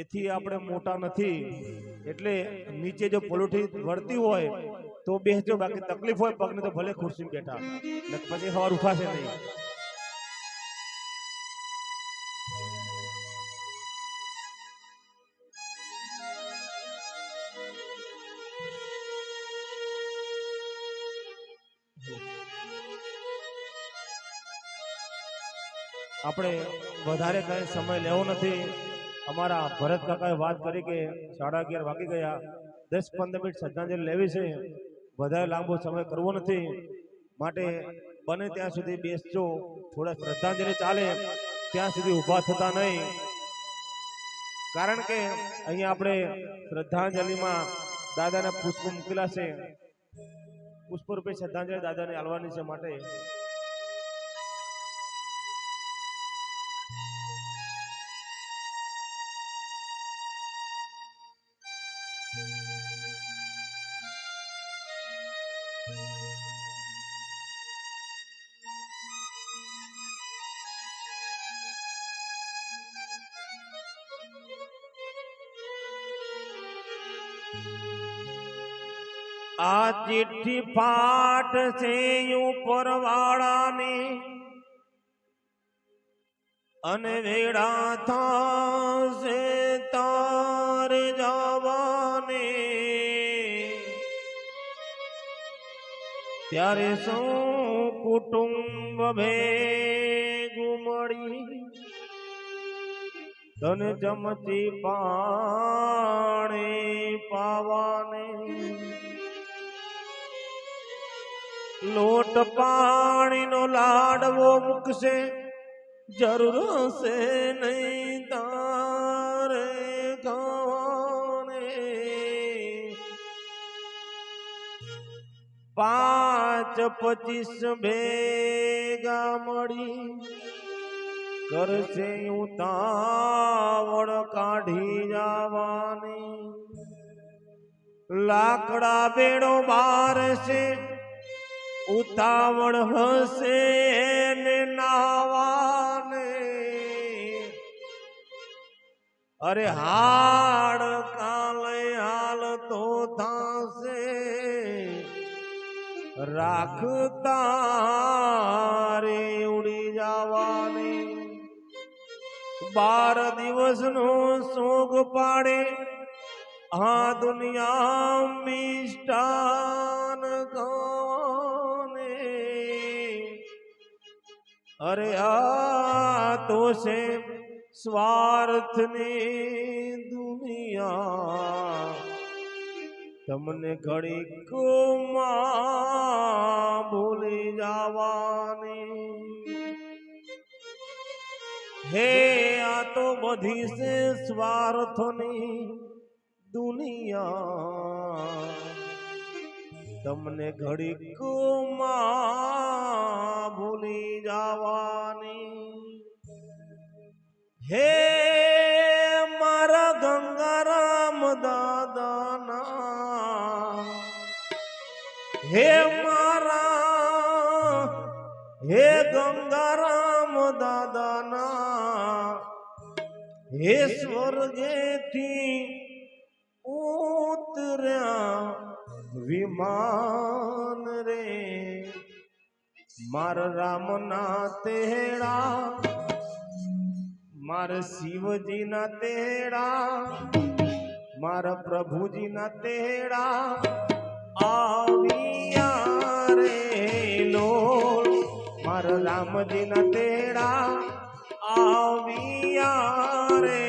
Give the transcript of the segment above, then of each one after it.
એથી આપણે મોટા નથી, એટલે નીચે જો પલોઠી વળતી હોય તો બેસજો, બાકી તકલીફ હોય પગને તો ભલે ખુરશી બેઠા, પછી સવાર ઉઠાશે નહીં. આપણે વધારે કઈ સમય લેવો નથી. અમારા ભરત કાકાએ વાત કરી કે 11:30 વાગી ગયા, 10-15 મિનિટ શ્રદ્ધાંજલિ લેવી છે, વધારે લાંબો સમય કરવો નથી, માટે બને ત્યાં સુધી બેસજો. થોડા શ્રદ્ધાંજલિ ચાલે ત્યાં સુધી ઊભા થતા નહીં, કારણ કે અહીંયા આપણે શ્રદ્ધાંજલિમાં દાદાના પુષ્પ મૂકેલા છે, પુષ્પ રૂપે શ્રદ્ધાંજલિ દાદાને આલવાની છે. માટે આ ચિઠ્ઠી પાઠ છે ઉપર વાળાની, અને વેળા થાશે તારે જવાને, ત્યારે સૌ કુટુંબ ભેગું મળી તને ચમચી પાણી પાવાને, લોટ પાણીનો લાડવો મૂકશે, જરૂર હશે નહીં તારે ખાવાને, 5-25 ભેગા મળી કરશે ઉતાવળ કાઢી જવાની, લાકડા બેડો બારશે ઉતાવળ હશે ને નાવાને, અરે હાડ કાલે હાલ તો થાશે, રાખતા રે ઉડી જવાની, 12 દિવસનો સોગ પાડે આ દુનિયા મિષ્ટાન ખાને, અરે આ તો છે સ્વાર્થની દુનિયા, તમને ઘડીક માં ભૂલી જવાની, હે આ તો બધી છે સ્વાર્થની દુનિયા, તમને ઘડીક માં ભૂલી જવાની, હે મારા ગંગારામ દાદાના, હે મારા હે ગંગારામ દાદાના, હે સ્વર્ગેથી ઉતર્યા વિમાન રે, મારા રામના તેડા, મારા શિવજીના તેડા, મારા પ્રભુજીના તેડા આવ્યા રે લોલ, મારા રામજીના તેડા આવ્યા રે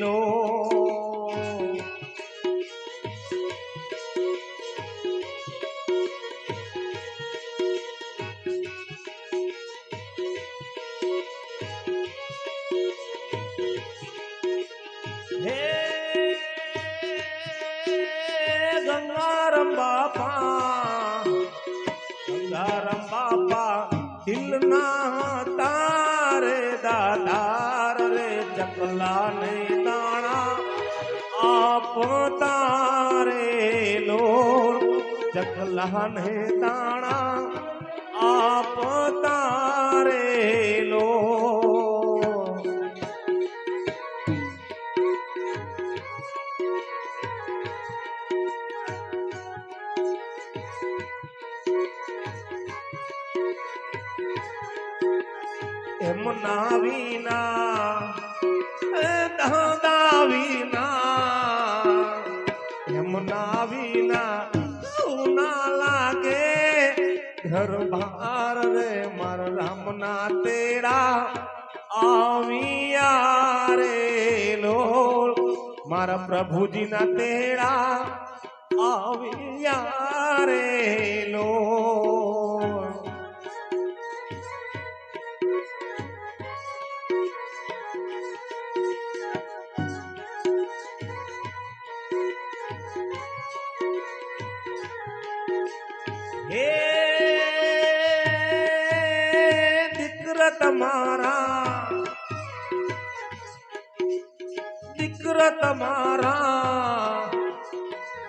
લોલ. ગંગારામ બાપા દિલના તારે દાદાર રે, ચકલા ને દાણા આપતા રે લોલ, ચકલા ને દાણા આપતા રે લોલ. યમુના વિના દાદા વિના યમુના વિના સુના લાગે ઘર બહાર રે મારા રામના તેડા આવ્યા રે લોલ મારા પ્રભુજીના તેડા આવ્યા રે લોલ હે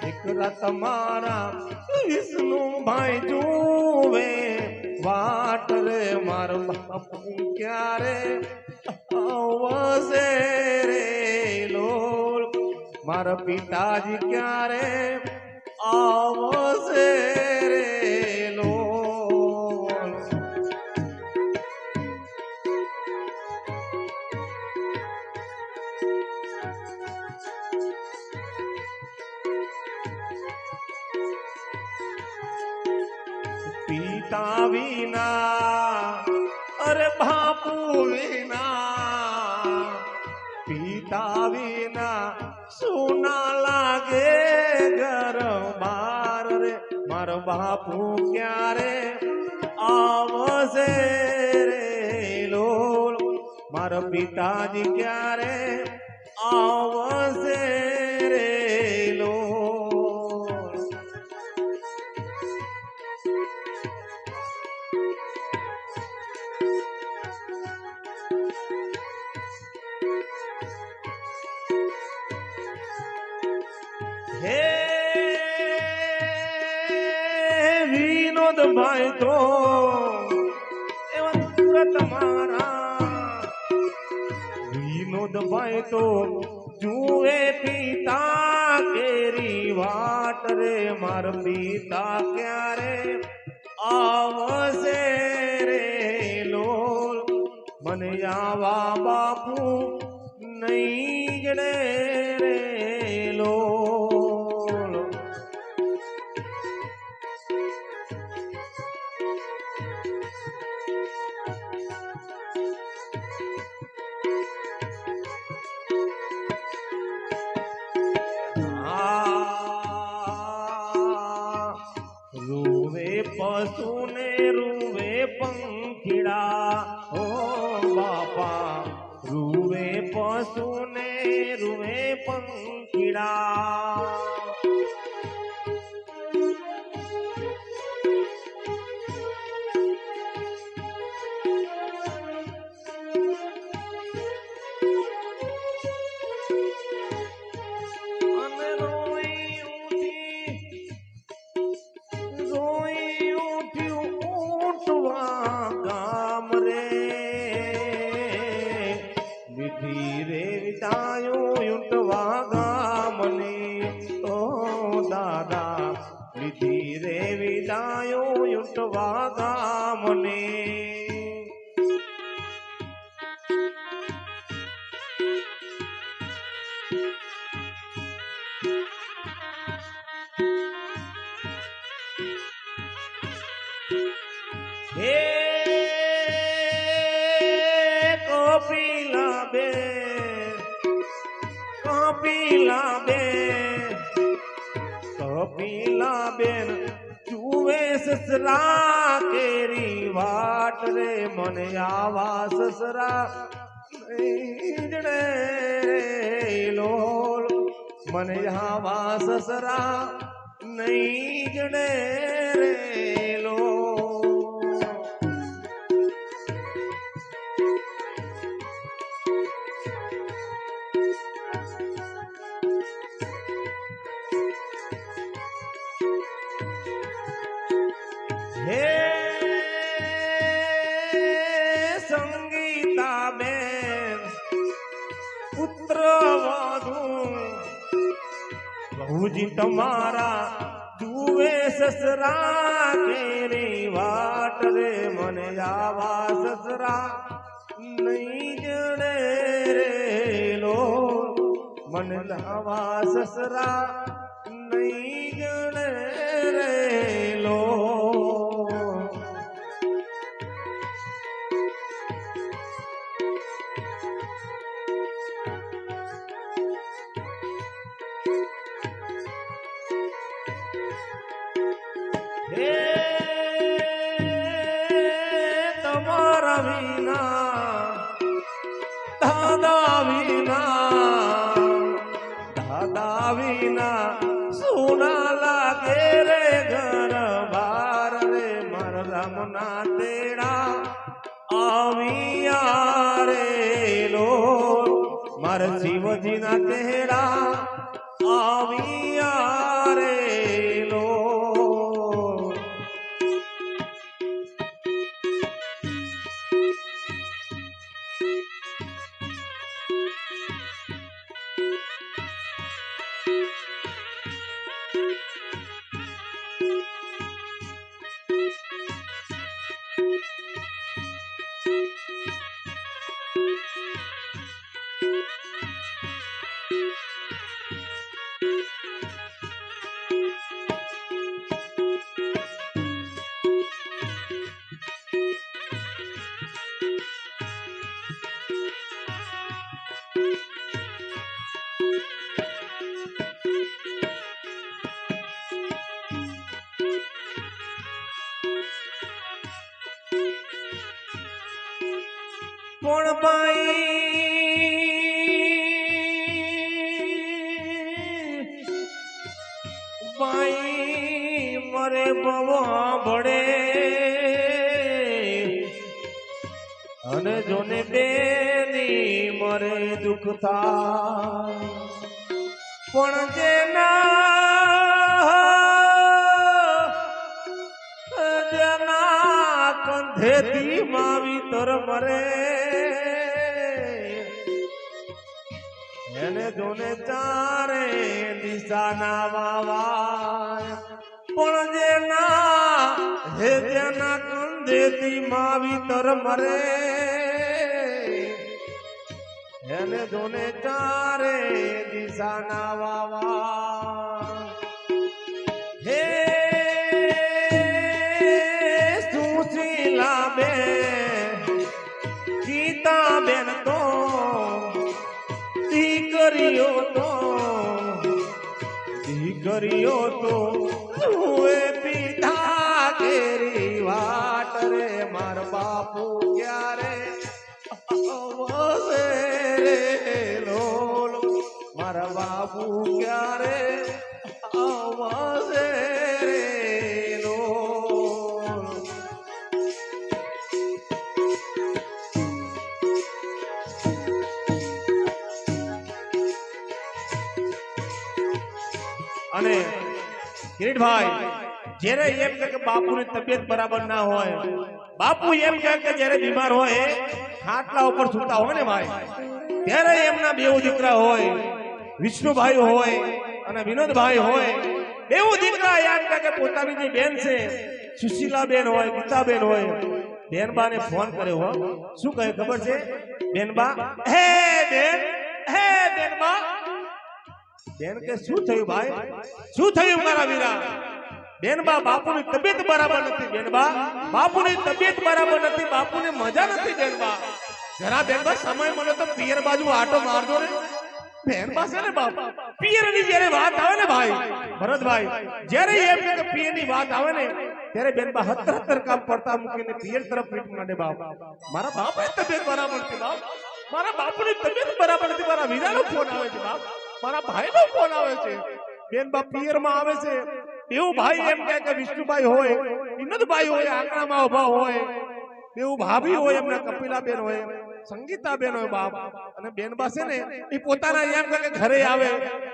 દીકરા તમારા વિષ્ણુભાઈ જુવે વાટ રે મારો બાપુ ક્યારે આવશે રે લોલ મારા પિતાજી ક્યારે આવશે રે લોલ પિતા વિના અરે બાપુ વિના પિતા વિના સુના લાગે ઘર બાર રે મારો બાપુ ક્યારે આવશે રે લોલ મારો પિતાજી ક્યારે આવશે રે લોલ હે વિનોદભાઈ તો એવા સુરત મારા વિનોદભાઈ તો જુએ પિતા કેરી વાટ રે માર પિતા ક્યારે આવશે રે લોલ મને આવા બાપુ નહીં જડે રે લોલ રૂવે પશુ ને રૂવે પંખીડા ઓ બાપા રૂવે પશુ ને રૂવે પંખીડા ધીરે વિતાયો ઊંટવા ગામને ઓ દાદા ધીરે વિતાયો ઊંટવા ગામને હે કપિલા બેન જુએ સસરા કેરી વાટ રે મને આવા સસરા નહીં જડે રે લોલ મને આવા સસરા નહીં જડે રે લોલ હે સંગીતા બેન પુત્ર વધુ બહુજી તમારા જુએ સસરા કેરી વાટ રે મને આવા સસરા નહીં જણે રે લો મન લાવા સસરા નહીં જણે રે લો તમારા વિના દાદા વિના સુના લાગે રે ઘર બાર રે મારા રામના તેડા આવ્યા રે લો મારા શિવજીના તેડા આવ્યા રે લો પણ બાઈ મરે બવા ભળે અને જોને બેની મરે દુઃખ થાય પણ જેના કંધેથી માવીતર મરે એને જોને ચારે દિશાના વાવાય પણ જેના કંધેથી માવીતર મરે એને જોને ચારે દિશાના વાવા હે સુશીલા બે ગીતા બેન તો દીકરીઓ તો તુએ પીધા કેરી વાટ રે માર બાપુ ક્યારે આવશે રે લોલ મારા બાપુ ક્યારે આવશે રે લોલ અને કિરીટભાઈ જ્યારે એમ કે બાપુની તબિયત બરાબર ના હોય બાપુ એમ કે જ્યારે બીમાર હોય ખાટલા ઉપર સૂતા હોય ને ભાઈ ત્યારે એમના બેવ દીકરા હોય વિષ્ણુભાઈ હોય અને વિનોદભાઈ હોય બેવ દીકરા એમ કે પોતાની જે બેન છે સુશીલા બેન હોય ગીતાબેન હોય બેનબાને ફોન કર્યો હો શું કહે ખબર છે બેનબા હે બેનબા બેન કે શું થયું ભાઈ શું થયું મારા વીરા બેનબા બાપુની તબિયત બરાબર નથી બેનબા બાપુની તબિયત બરાબર નથી બાપુને મજા નથી બેનબા જરા બેનબા સમય મળે તો પિયર બાજુ આટો મારજો ને બેનબા છે ને બાપ પિયરની જ્યારે વાત આવે ને ભાઈ ભરતભાઈ જ્યારે એમ કે પિયરની વાત આવે ને ત્યારે બેનબા હતર કામ પડતા મૂકીને પિયર તરફ પીઠ માંડે બાપ મારા બાપની તબિયત બરાબર નથી બાપ મારા બાપુની તબિયત બરાબર નથી મારા વીરાનો ફોન આવે છે બાપ મારા ભાઈનો ફોન આવે છે બેનબા પિયરમાં આવે છે એવું ભાઈ એમ કે વિષ્ણુભાઈ હોય વિનોદભાઈ હોય આંગણામાં ઉભા હોય એવું ભાભી હોય એમના કપિલાબેન હોય સંગીતાબેન હોય બાપ અને બેનબા છે ને એ પોતાના એમ કે ઘરે આવે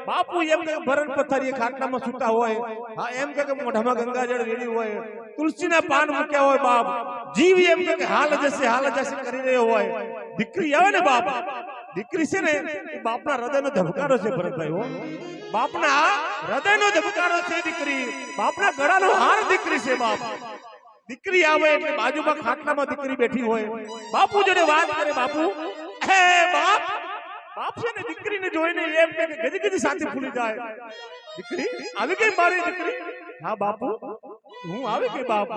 બાપુ એમ કે ભરણ પથારી ખાટલામાં સૂતા હોય હા એમ કે મોઢામાં ગંગાજળ રેડી હોય તુલસીના પાન મૂક્યા હોય બાપ જીવ એમ કે હાલ જશે કરી રહ્યો હોય દીકરી આવે ને બાપ દીકરી છે ને એ બાપના હૃદયનો ધબકારો છે ભરતભાઈ હો બાપના હૃદયનો ધબકારો છે દીકરી બાપના ગળાનો હાર દીકરી છે બાપ દીકરી આવે એટલે બાજુમાં ખાટલામાં દીકરી બેઠી હોય, બાપુ જોડે વાત કરે, બાપુ હે બાપ, બાપ છે ને દીકરીને જોઈને એમ કે ગજી ગજી સાથે ફૂલી જાય, દીકરી આવી ગઈ મારી દીકરી, હા બાપુ હું આવી ગઈ બાપ.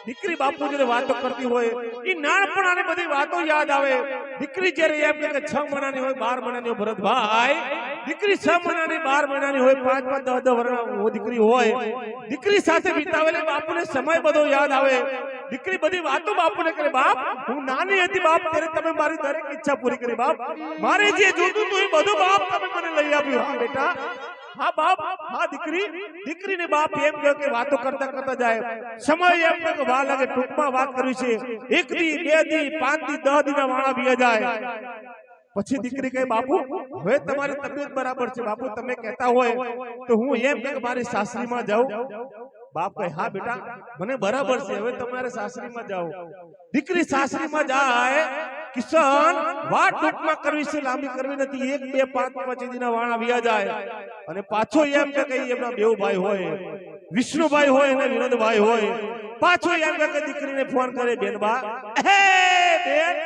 દીકરી બાપુ જોડે વાતો કરતી હોય, એ નાનપણાની બધી વાતો યાદ આવે. દીકરી જ્યારે એમ કે 6 મહિનાની હોય 12 મહિનાની હોય ભરતભાઈ, દીકરી 6 મહિનાની 12 મહિનાની હોય 5 5 10 વર્ષની દીકરી હોય, દીકરી સાથે વિતાવેલી બાપુને સમય બધો યાદ આવે. દીકરી બધી વાતો બાપુને કરે, બાપ હું નાની હતી બાપ ત્યારે તમે મારી દરેક ઈચ્છા પૂરી કરી બાપ, મારે જે જોતું હતું એ બધું બાપ તમે મને લઈ આપ્યું. હા બેટા, હા બાપ, હા દીકરી. દીકરીને બાપ એમ કહે કે વાતો કરતા કરતા જાય, સમય એમ કે વા લાગે, ટૂંકમાં વાત કરવી છે. 1 દી 2 દી 5 દી 10 દીના વાળા બીયા જાય. પછી દીકરી કહે બાપુ હવે તમારી તબિયત બરાબર છે બાપુ, તમે કહેતા હોય તો હું એમ કે મારી સાસરીમાં જાઉં. બાપ કહે હા બેટા મને બરાબર છે, હવે તમારે સાસરીમાં જાઓ. દીકરી સાસરીમાં જાય, કિશન વાત ટૂંકમાં કરવી છે, લાંબી કરવી નથી. 1 2 5 5 દીના વાળા બીયા જાય અને પાછો એમ કે એમના બેવ ભાઈ હોય, વિષ્ણુભાઈ હોય અને વિનોદભાઈ હોય, પાછો એમ કે દીકરીને ફોન કરે, બેનબા હે બેન,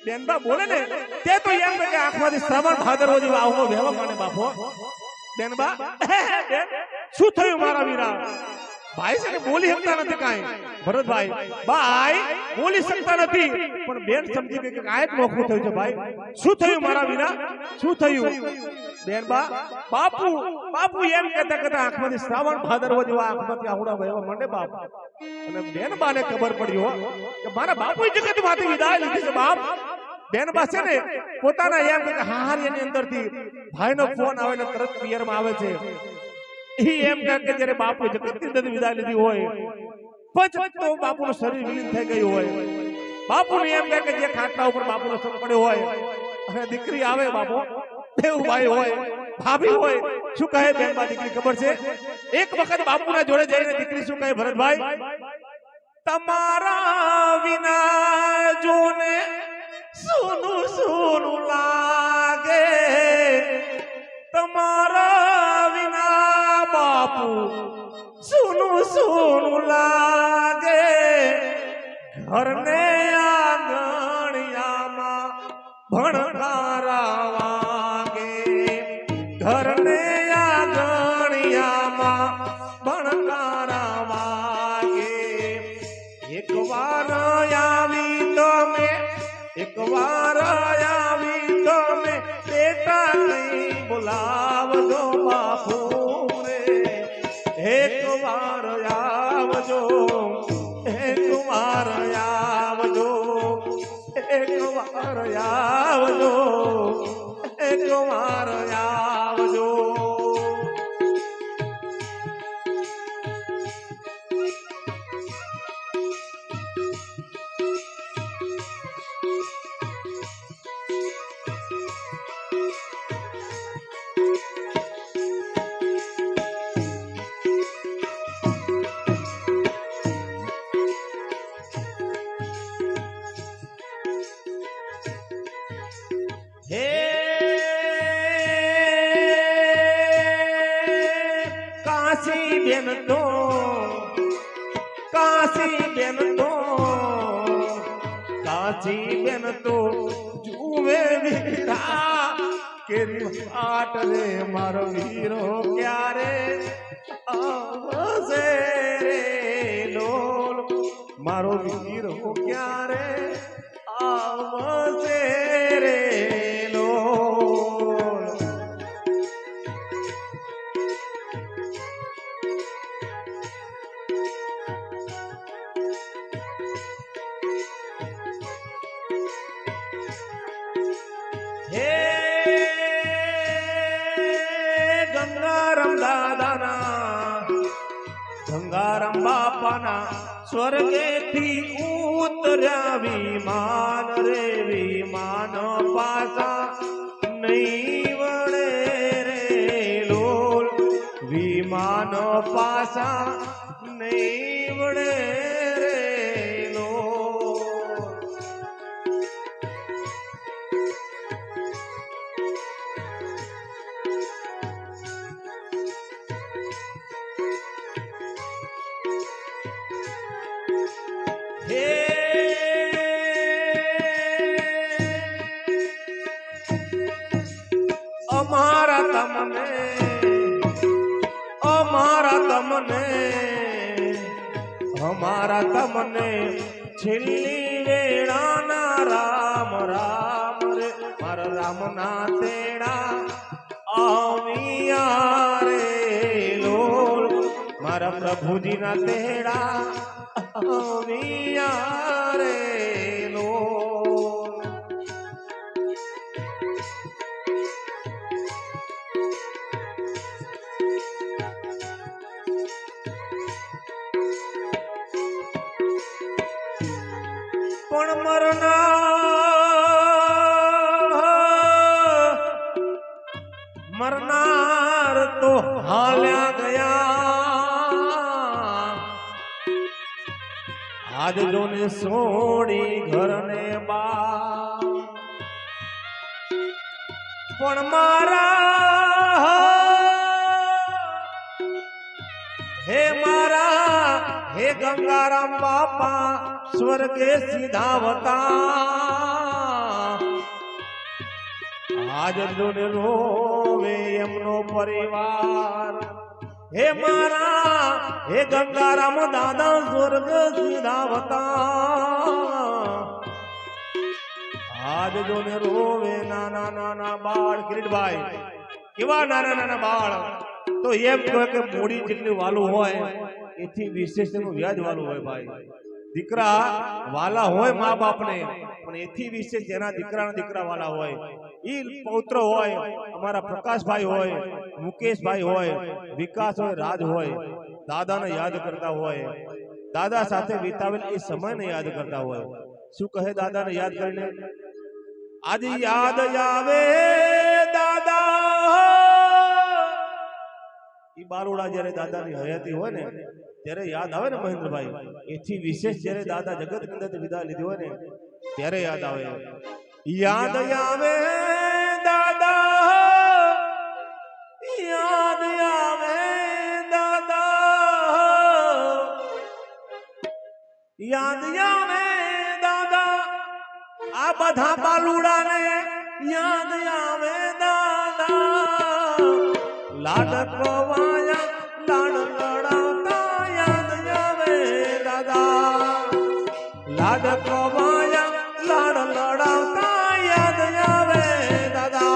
બેનબા બોલે ને તે તો એમ કે આંખમાંથી શ્રાવણ ભાદરવો જેવો આવો વહેવા માંડે બાપો. બેનબા બેન શું થયું મારા વીરા? ભાઈ છે ને બોલી શકતા નથી કાંઈ. ભરતભાઈ ભાઈ બોલી શકતા નથી, પણ બેન સમજી ગઈ કે કાંઈક નોખું થયું છે. ભાઈ શું થયું મારા વીરા, શું થયું? બેનબા બાપુ બાપુ એમ કહેતા કહેતા આંખમાંથી શ્રાવણ ભાદરવો જેવા આંખમાંથી આવડા વહેવા માંડે બાપ. અને બેનબાને ખબર પડી કે મારા બાપુએ જગતમાંથી વિદાય લીધી છે બાપ. બેનબા છે ને પોતાના એમ કે હાહારીની અંદરથી ભાઈનો ફોન આવે ને તરત પિયરમાં આવે છે. ઈ એમ કે જ્યારે બાપુ જગતની અંદર વિદાય લીધી હોય, પછી તો બાપુનું શરીર વિલીન થઈ ગયું હોય. બાપુને એમ કે જે ખાટલા ઉપર બાપુનો સમ પડ્યો હોય અને દીકરી આવે, બાપુ બેવ ભાઈ હોય, ભાભી હોય, શું કહે બેનબા દીકરી ખબર છે? એક વખત બાપુના જોડે જઈને દીકરી શું કહે ભરતભાઈ, તમારા વિના જોને સોનું સોનું લાગે, તમારા વિના બાપુ સોનું સોનું લાગે, ઘરને આંગણિયામાં ભણકારા વાગે, ઘરને આંગણિયામાં ભણકારા વાગે. એક વાર આવી તમે, એક વાર આવી તમે, બેટા નહીં બોલાવજો બાપુ રે, એક વાર આવજો, એક વાર આવજો, એક વાર આવજો, એક વાર આવજો. હે કાશી બેન તો, કાશી બેન તો, કાશી બેન તો જુએ વીરા કેરી વાટ રે, મારો વીરો ક્યારે આવશે રે લોલ, મારો વીરો ક્યારે આવશે રે લોલ. હે ગંગારામ દાદાના, ગંગારામ બાપાના સ્વર્ગેથી ઉતર્યા વિમાન રે, વિમાન પાછા નહીં વળે રે લોલ, વિમાન પાછા નહીં વળે રે લોલ. હે અમારા તમને અમારા તમને છેલ્લી વેળાના રામ રામ રે મારા રામના તેડા આવ્યા રે લોલ મારા પ્રભુજીના તેડા આવ્યા રે લોલ પણ મરનાર તો હાલ્યા ગયા આજ જોને સોડી ઘરને બા પણ મારા હે ગંગારામ બાપા સ્વર્ગે સીધાવતા આજ જોને રોવે એમનો પરિવાર હે ગંગારામ દાદા સ્વર્ગ સીધાવતા આજ જોને રોવે નાના નાના બાળ કિરીટભાઈ કેવા નાના નાના બાળ તો એમ કહેવાય કે મૂડી જેટલી વાલું હોય એથી વિશેષ એનું વ્યાજ વાલું હોય ભાઈ દીકરા વાલા હોય મા બાપને પણ એથી વિશેષ જેના દીકરા વાલા હોય ઈ પૌત્ર હોય અમારા પ્રકાશભાઈ હોય મુકેશભાઈ હોય વિકાસ હોય રાજ હોય દાદાને યાદ કરતા હોય દાદા સાથે વિતાવેલ એ સમયને યાદ કરતા હોય શું કહે દાદાને યાદ કરીને આજે યાદ આવે દાદા ઈ બાલુડા જ્યારે દાદાની હયાતી હોય ને ત્યારે યાદ આવે ને મહેન્દ્રભાઈ એથી વિશેષ જ્યારે દાદા જગત અંદર વિદા લીધી હોય ને ત્યારે યાદ આવે દાદા યાદ આવે દાદા આ બધા બાલુડાને યાદ આવે દાદા લાડકવાયા લાડ લડાવતા યાદ આવે દાદા લાડકવાયા લાડ લડાવતા યાદ આવે દાદા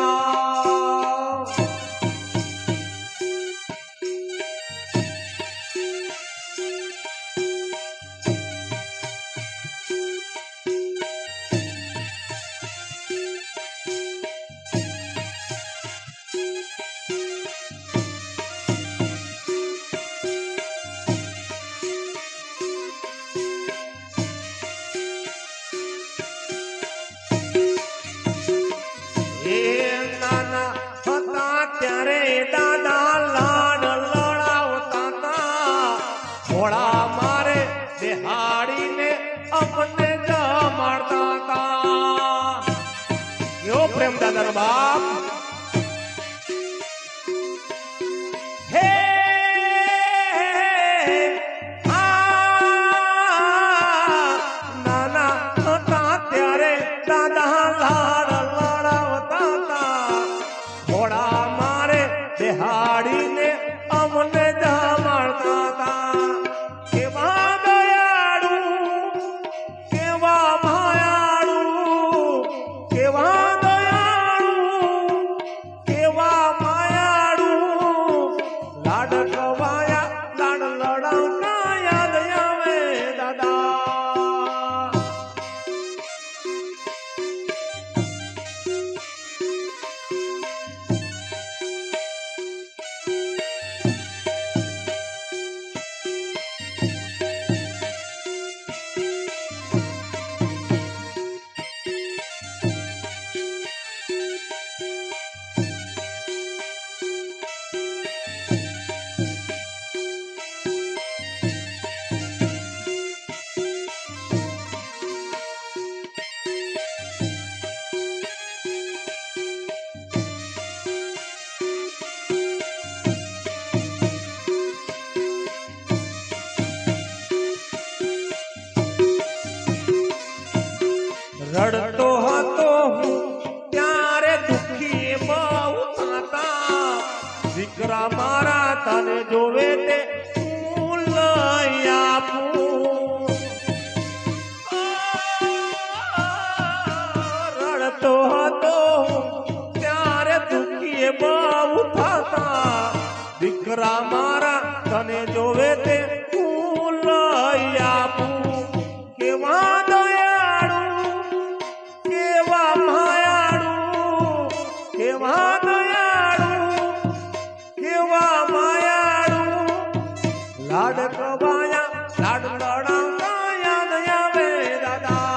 પ્રેમ દાદાનો બાપ હે નાના હતા ત્યારે દાદા લાડ લડાવતા હતા ઘોડા મારે બિહાડીને અમને જમાડતા હતા કેવા દયાળુ કેવા માયાળુ કેવા દીકરા મારા તને જોવે તે હું લઈ આપું. રડતો હતો ત્યારે દુખીએ બહુ થતા. દીકરા મારા તને જોવે તે હું લઈ આપું. કેવા દયાળુ કેવા માયાળુ કેવા દયાળુ કેવા માયાળુ લાડ કવાયા લાડ લડાવતા યાદ આવે દાદા.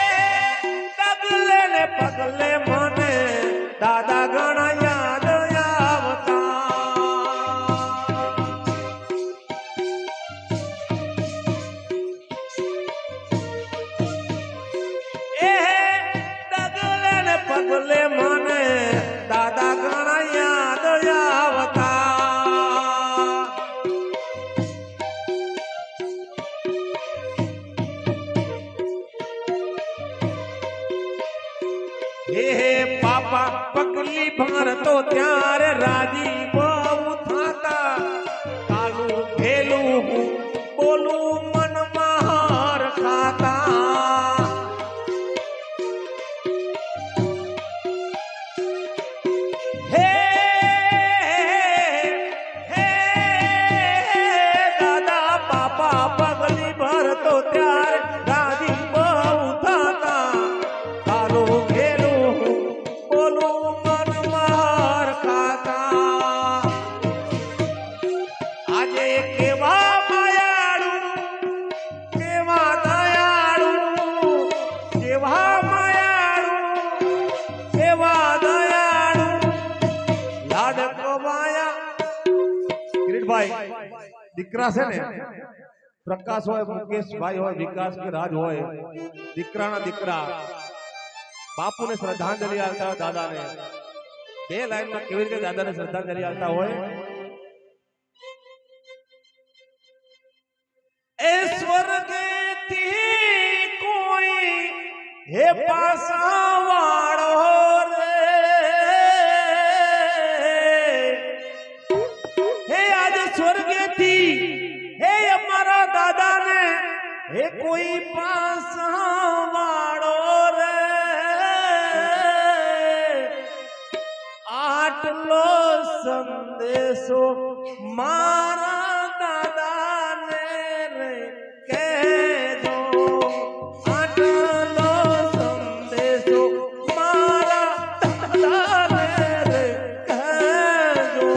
એ પગલે ને પગલે મને દાદા ઘણા યાદ આવતા. એ પગલે ને પગલે મને દાદા ઘણા યાદ આવતા. હે પાપા પગલી ભરતો ત્યારે રાજી બહુ થતા. કાલું ભેલું બોલું મનમાં હાર ખાતા. હે હે દાદા પાપા પગલી ભરતો ત્યારે રાજી બહુ થતા. કાલું ભેલું બોલું મનમાં હાર ખાતા. આજે કેવા માયાળુ કેવા દયાળુ કેવા માયાળુ કેવા દયાળુ લાડ કવાયા. કિરીટભાઈ દીકરા છે ને પ્રકાશ હોય મુકેશભાઈ હોય વિકાસ કે રાજ હોય દીકરાના દીકરા બાપુને શ્રદ્ધાંજલિ આપતા દાદાને બે લાઈનમાં કેવી રીતે દાદાને શ્રદ્ધાંજલિ આપતા હોય. એ સ્વર્ગેથી કોઈ હે પાસા વાળો રે હે આજ સ્વર્ગેથી હે અમારા દાદાને હે કોઈ પાસા વાળો રે આટલો સંદેશો મારા દાદાને રે કહેજો. આટલો સંદેશો મારા દાદાને રે કહેજો.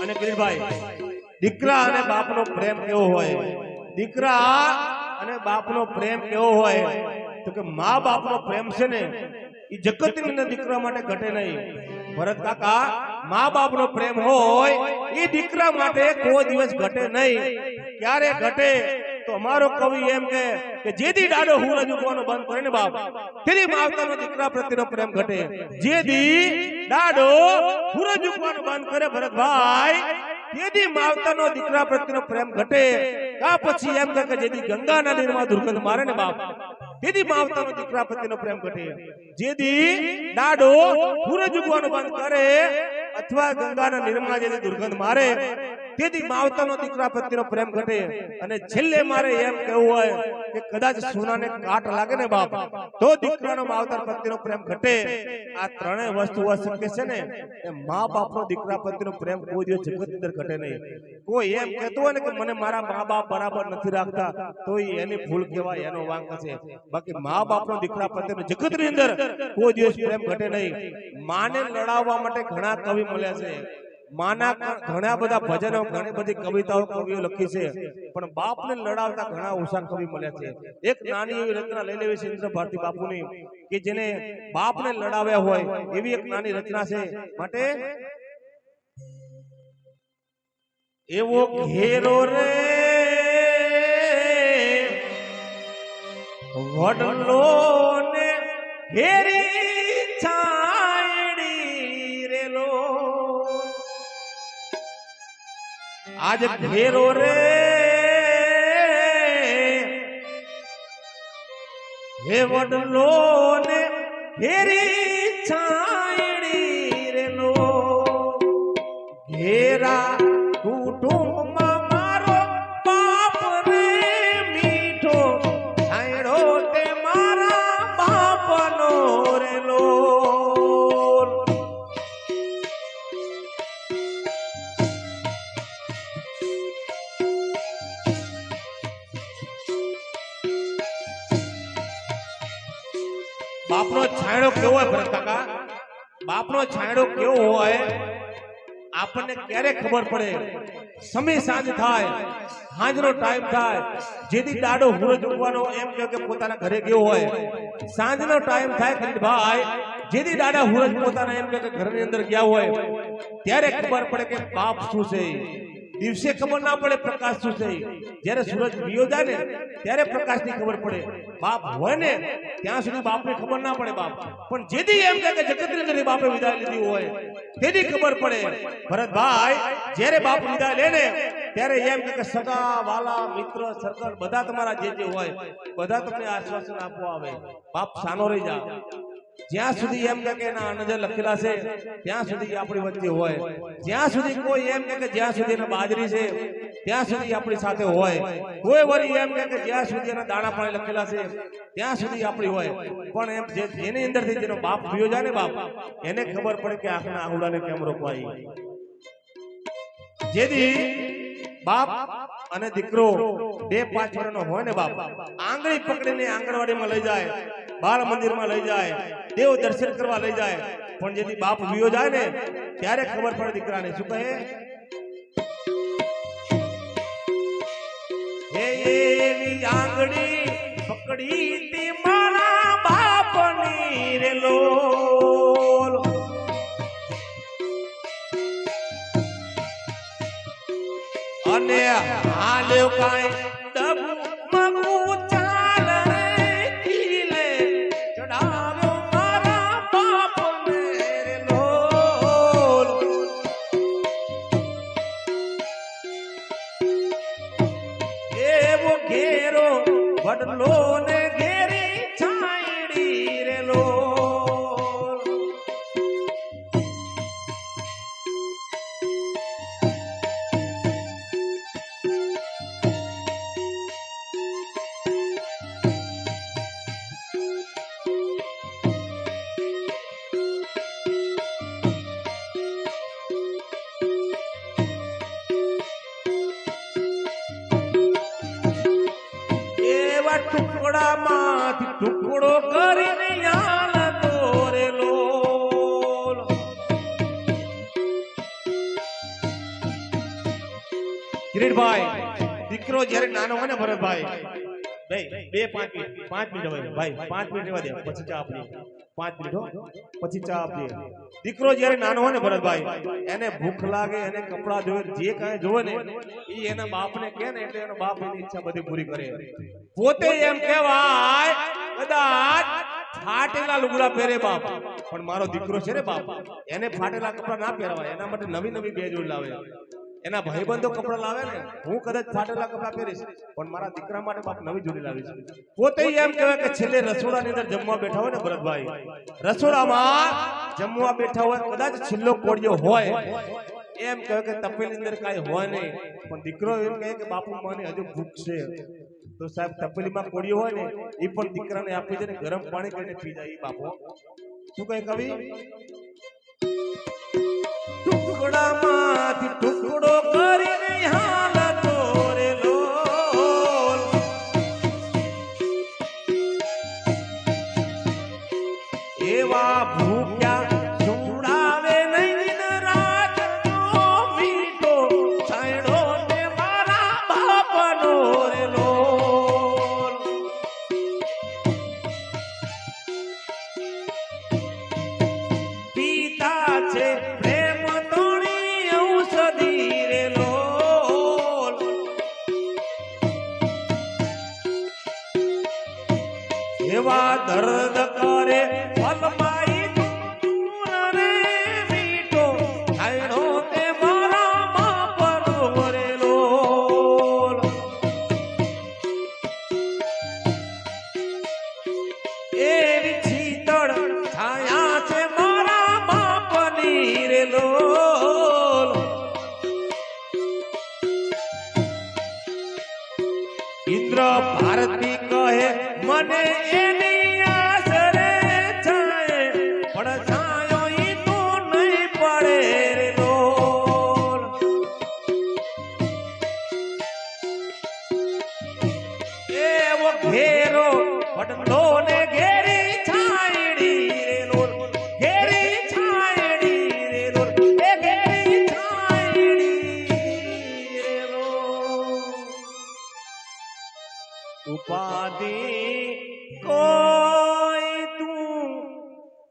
અને કિરીટભાઈ દીકરા અને બાપનો પ્રેમ કેવો હોય. દીકરા અને બાપનો પ્રેમ કેવો હોય તો કે મા બાપનો પ્રેમ છે ને એ જગતની દીકરા માટે ઘટે નહીં. ભરત કાકા, મા બાપનો પ્રેમ હોય એ દીકરા માટે કોઈ દિવસ ઘટે નહીં. ક્યારે ઘટે તો અમારો કવિ એમ કે જેથી ડાડો હુરજ ઉગવાનો બંધ કરે ને બાપ, તેની માવતરનો દીકરા પ્રત્યેનો પ્રેમ ઘટે. જેથી ડાડો હુરજ ઉગવાનો બંધ કરે ભરતભાઈ, તેથી માવતરનો દીકરા પ્રત્યેનો પ્રેમ ઘટે. આ પછી એમ કે જેથી ગંગાના નીરમાં દુર્ગંધ મારે ને બાપ, તેથી માવતરનો દીકરા પ્રત્યેનો પ્રેમ ઘટે. જેથી ડાડો હુરજ ઉગવાનો બંધ કરે અથવા ગંગાના નીરમાં જેથી દુર્ગંધ મારે, તેથી માવતરનો દીકરા પ્રત્યેનો પ્રેમ ઘટે. અને છેલ્લે મારે એમ કહેવું હોય કે કદાચ સોનાને કાટ લાગે ને બાપ તો દીકરાનો માવતર પ્રત્યેનો પ્રેમ ઘટે. આ ત્રણેય વસ્તુ અશક્ય છે ને એ મા બાપનો દીકરા પ્રત્યેનો પ્રેમ કોઈ દિવસ જગત અંદર ઘટે નહીં. કોઈ એમ કહેતું હોય ને કે મને મારા મા બાપ બરાબર નથી રાખતા તો એની ભૂલ કહેવાય, એનો વાંક છે. બાકી મા બાપનો દીકરા પ્રત્યેનો જગતની અંદર કોઈ દિવસ પ્રેમ ઘટે નહીં. માને લડાવવા માટે ઘણા કવિ મળ્યા છે, માના ઘણા બધા ભજનો, ઘણી બધી કવિતાઓ કવિઓ લખી છે, પણ બાપને લડાવતા ઘણા ઓછા કવિ મળ્યા છે. એક નાની એવી રચના લઈ લેવી છે ઇન્દ્ર ભારતી બાપુની કે જેને બાપને લડાવ્યા હોય એવી એક નાની રચના છે. માટે એવો ઘેરો રે વડલો ને ઘેરી છાયડી રેલો, આજ ઘેરો રે હે વડલો ને ઘેરી છાયડી રેલો, ઘેરા કુટુંબમાં મારો બાપ રે મીઠો છાયડો તે મારા બાપનો રેલો. બાપનો છાંયડો કેવો હોય ભરત કાકા? બાપનો છાંયડો કેવો હોય આપણને ક્યારે ખબર પડે? સમય સાંજ થાય, સાંજનો ટાઈમ થાય, જેથી ડાડો હુરજ ઉગવાનો એમ કે પોતાના ઘરે ગયો હોય, સાંજનો ટાઈમ થાય ભાઈ, જેથી દાડા હુરજ પોતાના એમ કે ઘરની અંદર ગયા હોય ત્યારે ખબર પડે કે બાપ શું છે. દિવસે ખબર ના પડે પ્રકાશ શું છે, જ્યારે સૂરજ વિયો જાય ને ત્યારે પ્રકાશની ખબર પડે. બાપ હોય ને ત્યાં સુધી બાપને ખબર ના પડે બાપ, પણ જેથી એમ કે જગતની અંદર બાપે વિદાય લીધી હોય તેની ખબર પડે. ભરતભાઈ, જ્યારે બાપ વિદાય લે ને ત્યારે એમ કે સગા વાલા મિત્ર સર્કલ બધા તમારા જે હોય બધા તમને આશ્વાસન આપવા આવે, બાપ સાનો રહી જા. જ્યાં સુધી એમ કે એના નજર લખેલા છે ત્યાં સુધી આપણી વચ્ચે હોય, જ્યાં સુધી કોઈ એમ કે જ્યાં સુધી એના બાજરી છે ત્યાં સુધી આપણી સાથે હોય, કોઈ વળી એમ કે જ્યાં સુધી એના દાણા પાણી લખેલા છે ત્યાં સુધી આપણી હોય. પણ એમ જેની અંદરથી જેનો બાપ ભીયો જાય ને બાપ, એને ખબર પડે કે આંખના આહુડાને કેમ રોકવાય. જેથી બાપ અને દીકરો 2-5 વર્ષનો હોય ને બાપ, આંગળી પકડીને આંગણવાડીમાં લઈ જાય, બાળ મંદિરમાં લઈ જાય, દેવ દર્શન કરવા લઈ જાય. પણ જેથી બાપ વિયો જાય ને ત્યારે ખબર પડે દીકરાને. શું કહે? હે એવી આંગળી પકડી તી મારા બાપની રેલો, અને હાલ્યો કાંઈ ડબુ મગુ ચાલ રે ખીલે ચડાવ્યો મારા બાપને રેલો. એવો ઘેરો વડલો ને ઘેરી છાયડી રેલો. ટુકડામાંથી ટુકડો કરીને યાલ દોરેલો. કિરીટભાઈ, દીકરો જયારે નાનો હોય ને ભરતભાઈ, ભાઈ 5 મિનિટ ભાઈ 5 મિનિટ રહેવા દે પછી ચા આપીએ 5 મિનિટ હો પછી ચા આપીએ દીકરો જ્યારે નાનો હોય ને ભરતભાઈ એને ભૂખ લાગે એને કપડા જોવે જે કાંઈ જોવે ને એ એના બાપને કહે ને એટલે એનો બાપ એની ઈચ્છા બધી પૂરી કરે પોતે એમ કહેવાય કદાચ ફાટેલા લુગડા પહેરે બાપ પણ મારો દીકરો છે ને બાપ એને ફાટેલા કપડા ના પહેરવાય એના માટે નવી નવી બે જોડ લાવે એના ભાઈબંધો કપડા લાવે ને હું કદાચ ફાટેલા કપડા પહેરીશ પણ મારા દીકરા માટે બાપ નવી જોડી લાવીશ પોતે એમ કહેવાય કે છેલ્લે રસોડાની અંદર જમવા બેઠા હોય ને ભરતભાઈ રસોડામાં જમવા બેઠા હોય કદાચ છેલ્લો કોડિયો હોય એમ કહેવાય કે તપેલી અંદર કાંઈ હોય નહીં પણ દીકરો એમ કહે કે બાપુ મને હજુ ભૂખ છે તો સાહેબ તપેલીમાં કોડિયો હોય ને એ પણ દીકરાને આપી દે ને ગરમ પાણી કરીને પી જાય એ બાપો શું કહે કવિ ટુકડામાંથી ટુકડો કરીને હાલતો રે લોલ એવા ભૂખ્યા સુડાવે નહીં રાત મીઠો છાંયડો ને મારા બાપનો રે લોલ પિતા છે એવા દર્દ કરે ફલમાઈ દૂર રે મીઠો છાંયડો તે મારા બાપનો રે લોલ એવી શીતળ છાયા છે મારા બાપની રે લોલ ઇન્દ્ર ભારતી કહે મને એની આસરે છાય પણ છાયો ઈ તો નહીં પડે રે લોલ એવો ઘેરો વડલો ને ઘેરી છાયડી રે લોલ ઘેરી છાયડી રે લોલ એ ઘેરી છાયડી રે લોલ ઉપાધિ કોઈ તું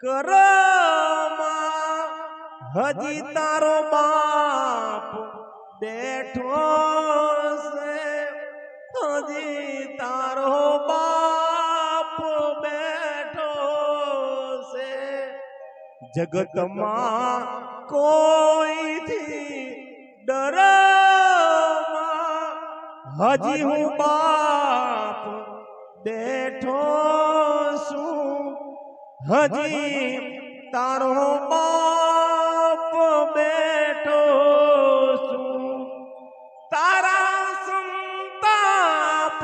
કરમાં હજી તારો બાપ બેઠો છે હજી તારો બાપ બેઠો છે જગતમાં કોઈથી ડરમાં હજી હું બાપ બેઠો છું હજી તારો બાપ બેઠો છું તારા સંતાપ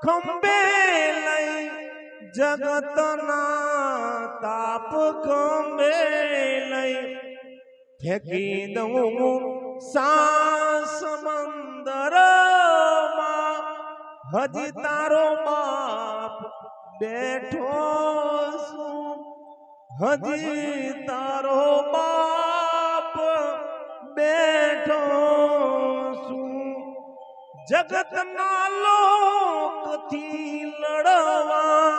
ખંભે લઈ જગતના તાપ ખંભે લઈ ફેંકી દઉં સમંદરમાં હજી તારો બાપ બેઠો છું હજી તારો બાપ બેઠો છું જગતના લોકથી લડવા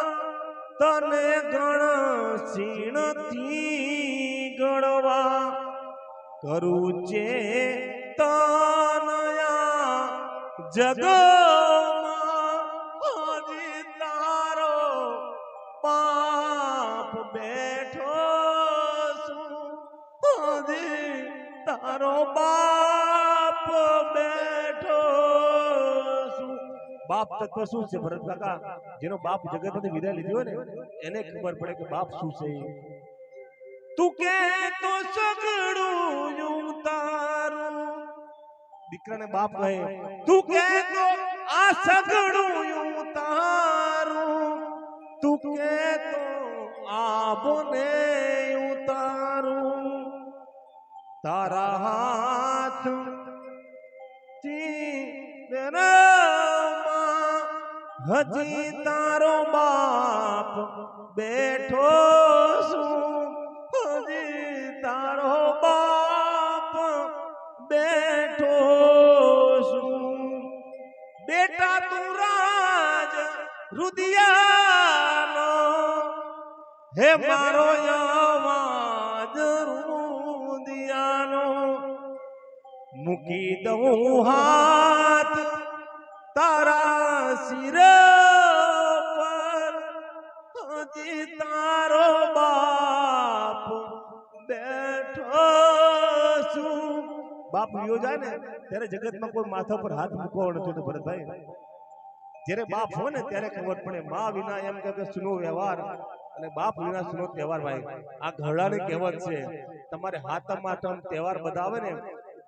તને ગણશીણથી ગણવા કરું છે તનયા જગમાં હજી તારો બાપ બેઠો છું હજી તારો બાપ બેઠો છું બાપ તત્વ શું છે ભરત કાકા જેનો બાપ જગતમાંથી વિદાય લીધી હોય ને એને ખબર પડે કે બાપ શું છે તું કે તો સગડું તારું દીકરાને બાપ કહે તું કે તો આ સગડું તારું તું કે તો આ બોને ઉતારું તારા હાથ હજી તારો બાપ બેઠો છું હજી તારો બાપ બેઠો છું બેટા તું રાજ રુદિયાનો હે મારો અવાજ રુદિયાનો મૂકી દઉં હાથ તારા શિર પર હજી તારો બાપ બેઠો છું. બાપ વિયો જાય ને ત્યારે જગતમાં કોઈ માથા પર હાથ મૂકવાનો નથી તો ભરતભાઈ. જ્યારે બાપ હોય ને ત્યારે ખબર પડે. મા વિના એમ કે સુનો વ્યવહાર અને બાપ વિના સુનો તહેવાર. ભાઈ આ ઘરડાની કહેવત છે. તમારે હાથમ આઠમ તહેવાર બધા આવે ને,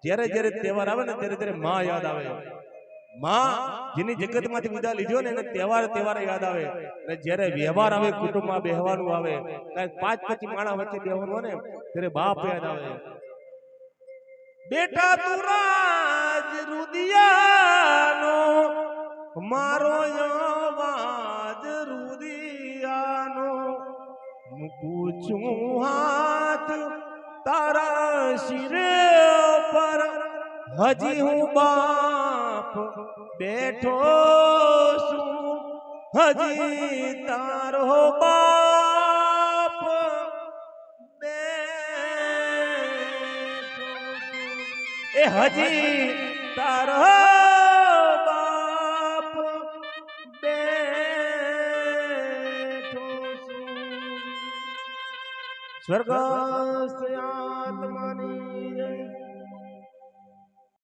જ્યારે જ્યારે તહેવાર આવે ને ત્યારે ત્યારે માં યાદ આવે. માં જેની જગતમાંથી વિદા લીધો ને એને તહેવાર યાદ આવે. અને જ્યારે વ્યવહાર આવે, કુટુંબમાં બેહવાનું આવે, કાંઈક 5-25 માણસ વચ્ચે બેહવાનું હોય ને ત્યારે બાપ યાદ આવે. બેટા તું રાજ રુદિયાનો મારો અવાજ રુદિયાનો મૂકું છું હાથ તારા શિર પર હજી હું બાપ બેઠો છું. હજી તારો બાપ બેઠો છું. એ હજી તારો બાપ બેઠો છું. સ્વર્ગસ્થ આત્માની